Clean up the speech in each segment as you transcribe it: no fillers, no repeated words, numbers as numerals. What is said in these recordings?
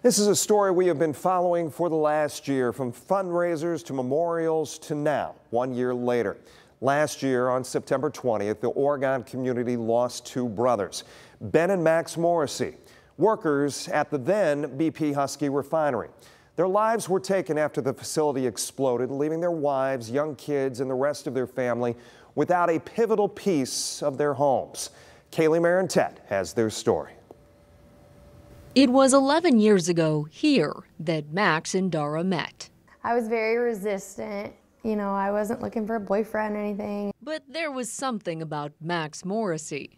This is a story we have been following for the last year, from fundraisers to memorials to now, 1 year later. Last year, on September 20th, the Oregon community lost two brothers, Ben and Max Morrissey, workers at the then BP-Husky refinery. Their lives were taken after the facility exploded, leaving their wives, young kids, and the rest of their family without a pivotal piece of their homes. Kaylee Marentet has their story. It was 11 years ago here that Max and Dara met. I was very resistant. I wasn't looking for a boyfriend or anything. But there was something about Max Morrissey.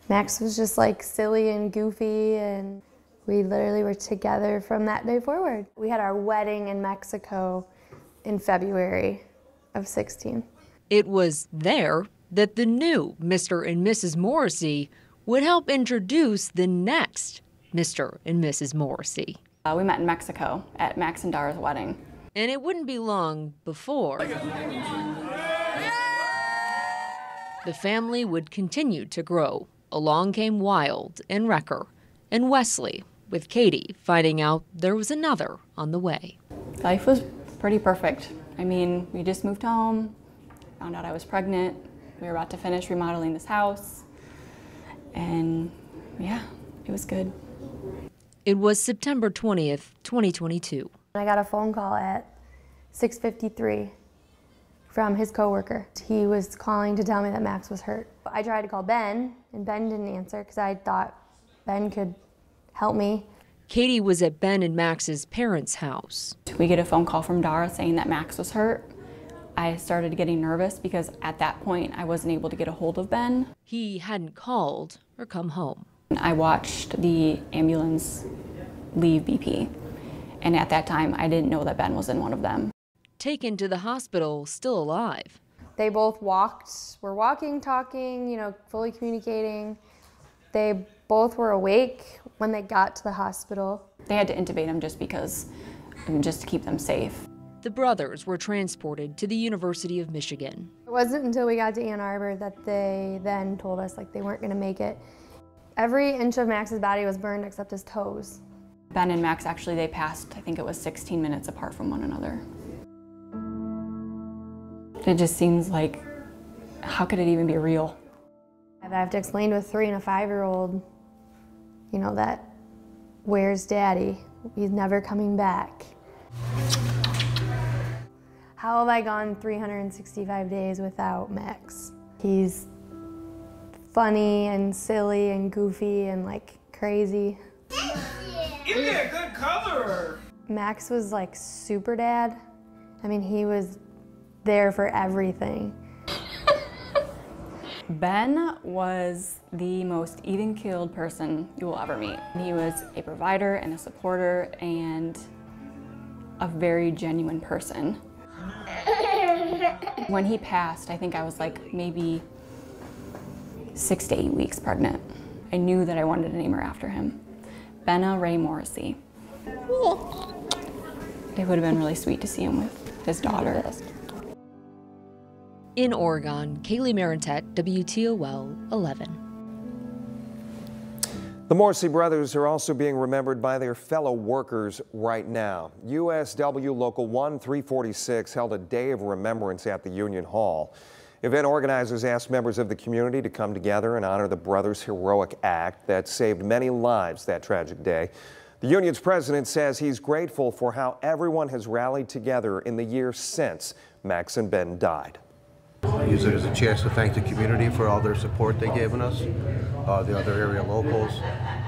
Max was just like silly and goofy, and we literally were together from that day forward. We had our wedding in Mexico in February of 16. It was there that the new Mr. and Mrs. Morrissey would help introduce the next Mr. and Mrs. Morrissey. We met in Mexico at Max and Dara's wedding. And it wouldn't be long before the family would continue to grow. Along came Wild and Wrecker and Wesley, with Katie finding out there was another on the way. Life was pretty perfect. We just moved home, found out I was pregnant. We were about to finish remodeling this house, and yeah, it was good. It was September 20th, 2022. I got a phone call at 6:53 from his coworker. He was calling to tell me that Max was hurt. I tried to call Ben, and Ben didn't answer because I thought Ben could help me. Katie was at Ben and Max's parents' house. We get a phone call from Dara saying that Max was hurt. I started getting nervous because at that point I wasn't able to get a hold of Ben. He hadn't called or come home. I watched the ambulance leave BP, and at that time I didn't know that Ben was in one of them. Taken to the hospital, still alive. They both were walking, talking, fully communicating. They both were awake when they got to the hospital. They had to intubate him just to keep them safe. The brothers were transported to the University of Michigan. It wasn't until we got to Ann Arbor that they then told us they weren't going to make it. Every inch of Max's body was burned except his toes. Ben and Max they passed, I think it was 16 minutes apart from one another. It just seems like, how could it even be real? I have to explain to a 3- and a 5-year-old, that where's Daddy? He's never coming back. How have I gone 365 days without Max? He's funny and silly and goofy and crazy. Give me a good color! Max was super dad. He was there for everything. Ben was the most even-keeled person you will ever meet. He was a provider and a supporter and a very genuine person. When he passed, I think I was maybe 6 to 8 weeks pregnant. I knew that I wanted to name her after him. Benna Ray Morrissey. It would have been really sweet to see him with his daughter. In Oregon, Kaylee Marentet, WTOL 11. The Morrissey brothers are also being remembered by their fellow workers right now. USW Local 1346 held a day of remembrance at the Union Hall. Event organizers asked members of the community to come together and honor the brothers' heroic act that saved many lives that tragic day. The union's president says he's grateful for how everyone has rallied together in the years since Max and Ben died. I use it as a chance to thank the community for all their support they've given us, the other area locals,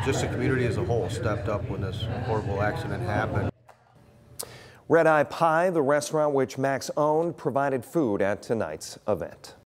just the community as a whole stepped up when this horrible accident happened. Red Eye Pie, the restaurant which Max owned, provided food at tonight's event.